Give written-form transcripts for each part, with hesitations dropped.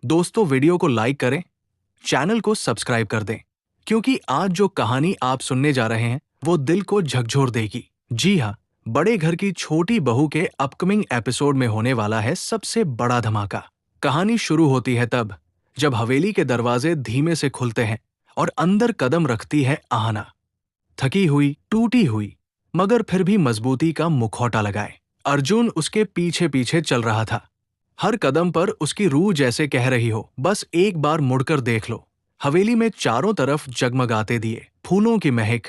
दोस्तों, वीडियो को लाइक करें, चैनल को सब्सक्राइब कर दें, क्योंकि आज जो कहानी आप सुनने जा रहे हैं वो दिल को झकझोर देगी। जी हाँ, बड़े घर की छोटी बहू के अपकमिंग एपिसोड में होने वाला है सबसे बड़ा धमाका। कहानी शुरू होती है तब जब हवेली के दरवाजे धीमे से खुलते हैं और अंदर कदम रखती है आहना। थकी हुई, टूटी हुई, मगर फिर भी मजबूती का मुखौटा लगाए। अर्जुन उसके पीछे पीछे चल रहा था। हर कदम पर उसकी रूह जैसे कह रही हो, बस एक बार मुड़कर देख लो। हवेली में चारों तरफ जगमगाते दिए, फूलों की महक,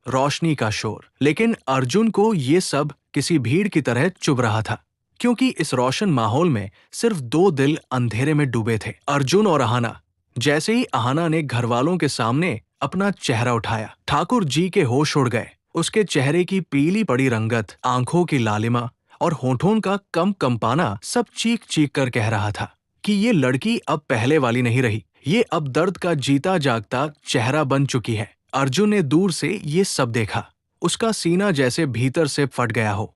रोशनी का शोर, लेकिन अर्जुन को ये सब किसी भीड़ की तरह चुभ रहा था, क्योंकि इस रोशन माहौल में सिर्फ दो दिल अंधेरे में डूबे थे, अर्जुन और आहना। जैसे ही आहना ने घर वालों के सामने अपना चेहरा उठाया, ठाकुर जी के होश उड़ गए। उसके चेहरे की पीली पड़ी रंगत, आंखों की लालिमा और होठों का कंपाना सब चीख चीख कर कह रहा था कि ये लड़की अब पहले वाली नहीं रही, ये अब दर्द का जीता जागता चेहरा बन चुकी है। अर्जुन ने दूर से ये सब देखा। उसका सीना जैसे भीतर से फट गया हो।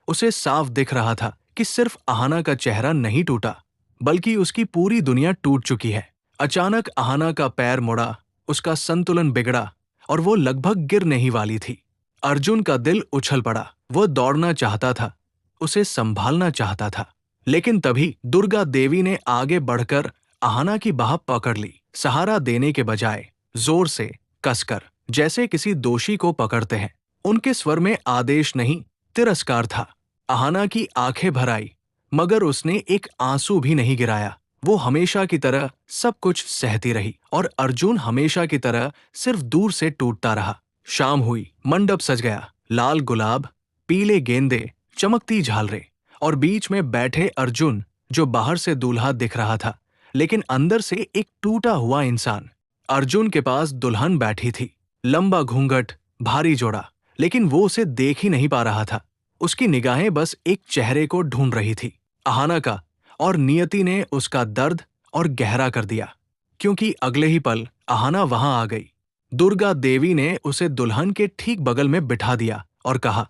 उसे साफ दिख रहा था कि सिर्फ आहना का चेहरा नहीं टूटा, बल्कि उसकी पूरी दुनिया टूट चुकी है। अचानक आहना का पैर मुड़ा, उसका संतुलन बिगड़ा और वो लगभग गिरने ही वाली थी। अर्जुन का दिल उछल पड़ा। वो दौड़ना चाहता था, उसे संभालना चाहता था, लेकिन तभी दुर्गा देवी ने आगे बढ़कर आहना की बाह पकड़ ली, सहारा देने के बजाय जोर से कसकर, जैसे किसी दोषी को पकड़ते हैं। उनके स्वर में आदेश नहीं, तिरस्कार था। आहना की आंखें भर आई, मगर उसने एक आंसू भी नहीं गिराया। वो हमेशा की तरह सब कुछ सहती रही और अर्जुन हमेशा की तरह सिर्फ दूर से टूटता रहा। शाम हुई, मंडप सज गया। लाल गुलाब, पीले गेंदे, चमकती झालरें और बीच में बैठे अर्जुन, जो बाहर से दूल्हा दिख रहा था, लेकिन अंदर से एक टूटा हुआ इंसान। अर्जुन के पास दुल्हन बैठी थी, लंबा घूंघट, भारी जोड़ा, लेकिन वो उसे देख ही नहीं पा रहा था। उसकी निगाहें बस एक चेहरे को ढूंढ रही थी, आहना का, और नियति ने उसका दर्द और गहरा कर दिया, क्योंकि अगले ही पल आहना वहां आ गई। दुर्गा देवी ने उसे दुल्हन के ठीक बगल में बिठा दिया और कहा,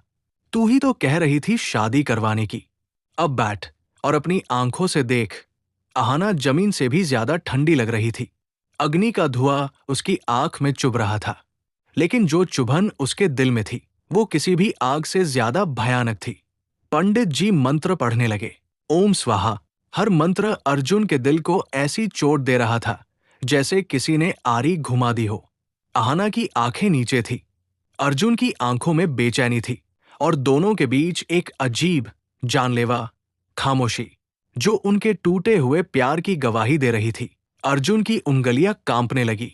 तू ही तो कह रही थी शादी करवाने की, अब बैठ और अपनी आंखों से देख। आहना जमीन से भी ज्यादा ठंडी लग रही थी। अग्नि का धुआं उसकी आंख में चुभ रहा था, लेकिन जो चुभन उसके दिल में थी वो किसी भी आग से ज्यादा भयानक थी। पंडित जी मंत्र पढ़ने लगे, ओम स्वाहा। हर मंत्र अर्जुन के दिल को ऐसी चोट दे रहा था जैसे किसी ने आरी घुमा दी हो। आहना की आंखें नीचे थी, अर्जुन की आंखों में बेचैनी थी, और दोनों के बीच एक अजीब, जानलेवा खामोशी, जो उनके टूटे हुए प्यार की गवाही दे रही थी। अर्जुन की उंगलियां कांपने लगी।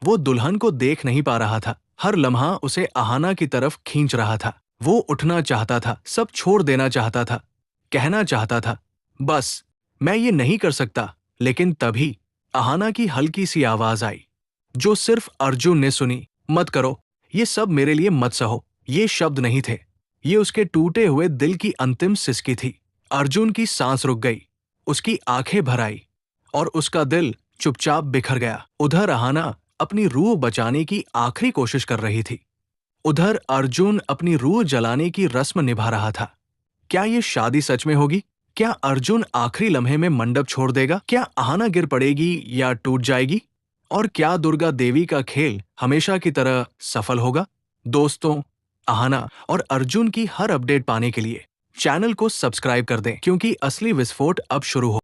वो दुल्हन को देख नहीं पा रहा था। हर लम्हा उसे आहना की तरफ खींच रहा था। वो उठना चाहता था, सब छोड़ देना चाहता था, कहना चाहता था, बस मैं ये नहीं कर सकता। लेकिन तभी आहना की हल्की सी आवाज आई, जो सिर्फ अर्जुन ने सुनी, मत करो, ये सब मेरे लिए मत सहो। ये शब्द नहीं थे, ये उसके टूटे हुए दिल की अंतिम सिसकी थी। अर्जुन की सांस रुक गई, उसकी आंखें भर आई और उसका दिल चुपचाप बिखर गया। उधर आहना अपनी रूह बचाने की आखिरी कोशिश कर रही थी, उधर अर्जुन अपनी रूह जलाने की रस्म निभा रहा था। क्या ये शादी सच में होगी? क्या अर्जुन आखिरी लम्हे में मंडप छोड़ देगा? क्या आहना गिर पड़ेगी या टूट जाएगी? और क्या दुर्गा देवी का खेल हमेशा की तरह सफल होगा? दोस्तों, आहना और अर्जुन की हर अपडेट पाने के लिए चैनल को सब्सक्राइब कर दें, क्योंकि असली विस्फोट अब शुरू हो